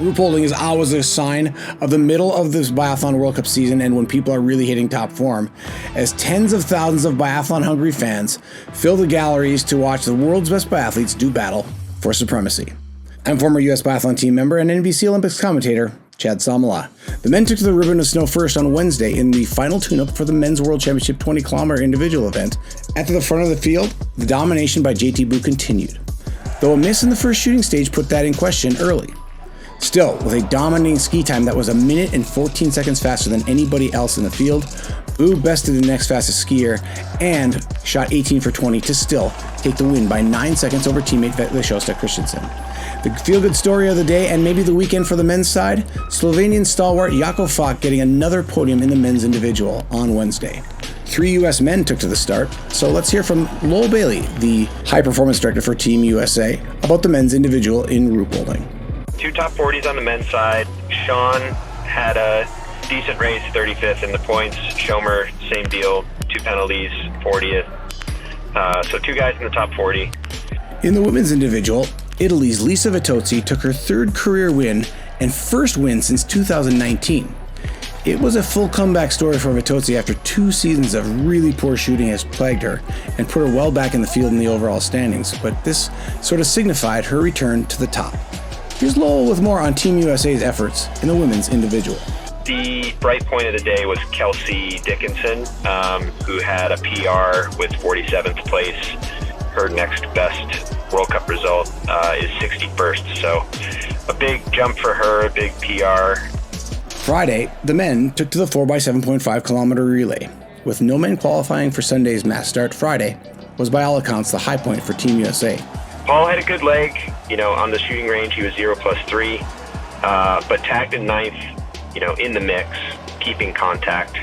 RUHPOLDING is always a sign of the middle of this Biathlon World Cup season and when people are really hitting top form, as tens of thousands of biathlon-hungry fans fill the galleries to watch the world's best biathletes do battle for supremacy. I'm former U.S. Biathlon team member and NBC Olympics commentator Chad Samala. The men took to the ribbon of snow first on Wednesday in the final tune-up for the Men's World Championship 20-kilometer individual event. At the front of the field, the domination by JT Boo continued, though a miss in the first shooting stage put that in question early. Still, with a dominating ski time that was 1 minute and 14 seconds faster than anybody else in the field, Boo bested the next fastest skier and shot 18 for 20 to still take the win by 9 seconds over teammate Vetle Sjostad Christensen. The feel-good story of the day and maybe the weekend for the men's side, Slovenian stalwart Jakob Fak getting another podium in the men's individual on Wednesday. 3 U.S. men took to the start, so let's hear from Lowell Bailey, the high-performance director for Team USA, about the men's individual in RUHPOLDING. 2 top 40s on the men's side. Sean had a decent race, 35th in the points. Schomer, same deal, 2 penalties, 40th. So 2 guys in the top 40. In the women's individual, Italy's Lisa Vitozzi took her 3rd career win and first win since 2019. It was a full comeback story for Vitozzi after 2 seasons of really poor shooting has plagued her and put her well back in the field in the overall standings, but this sort of signified her return to the top. Here's Lowell with more on Team USA's efforts in the women's individual. The bright point of the day was Kelsey Dickinson, who had a PR with 47th place. Her next best World Cup result is 61st, so a big jump for her, a big PR. Friday, the men took to the 4x7.5 kilometer relay. With no men qualifying for Sunday's mass start, Friday was by all accounts the high point for Team USA. Paul had a good leg, on the shooting range he was 0+3, but tagged in 9th, in the mix, keeping contact.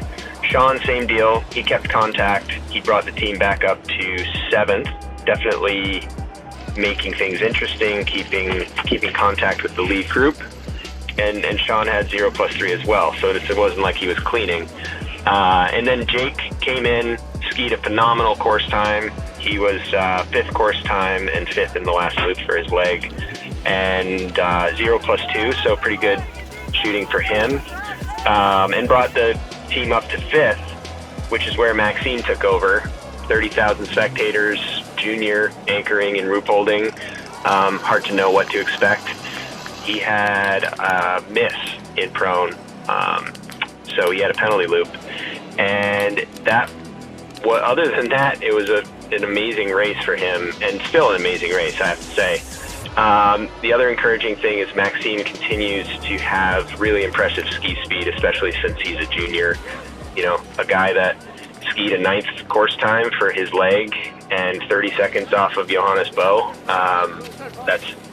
Sean, same deal, he kept contact, he brought the team back up to 7th, definitely making things interesting, keeping contact with the lead group, and Sean had 0+3 as well, so it wasn't like he was cleaning. And then Jake came in, skied a phenomenal course time. He was 5th course time and 5th in the last loop for his leg, and 0+2, so pretty good shooting for him, and brought the team up to 5th, which is where Maxime took over. 30,000 spectators, junior anchoring in RUHPOLDING. Hard to know what to expect. He had a miss in prone, so he had a penalty loop, and other than that, it was an amazing race for him, and still an amazing race, I have to say. The other encouraging thing is Maxime continues to have really impressive ski speed, especially since he's a junior. A guy that skied a 9th course time for his leg and 30 seconds off of Johannes Bö.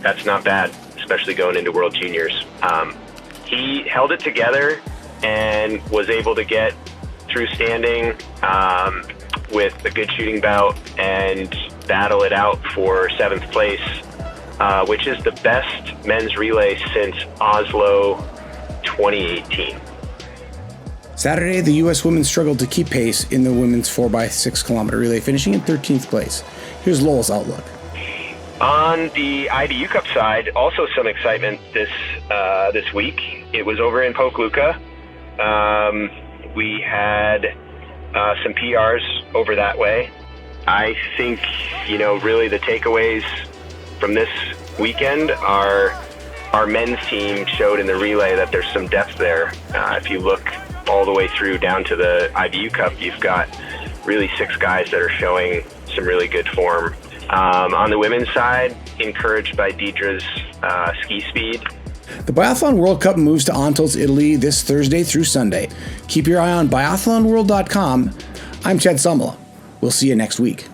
That's not bad, especially going into World Juniors. He held it together and was able to get through standing with a good shooting bout and battle it out for 7th place, which is the best men's relay since Oslo 2018. Saturday, the U.S. women struggled to keep pace in the women's 4x6 kilometer relay, finishing in 13th place. Here's Lowell's outlook. On the IBU Cup side, also some excitement this week. It was over in Pokljuka. We had some PRs over that way. I think, really the takeaways from this weekend are our men's team showed in the relay that there's some depth there. If you look all the way through down to the IBU Cup, you've got really 6 guys that are showing some really good form. On the women's side, encouraged by Deidre's ski speed. The Biathlon World Cup moves to Antolz, Italy this Thursday through Sunday. Keep your eye on biathlonworld.com. I'm Chad Samala. We'll see you next week.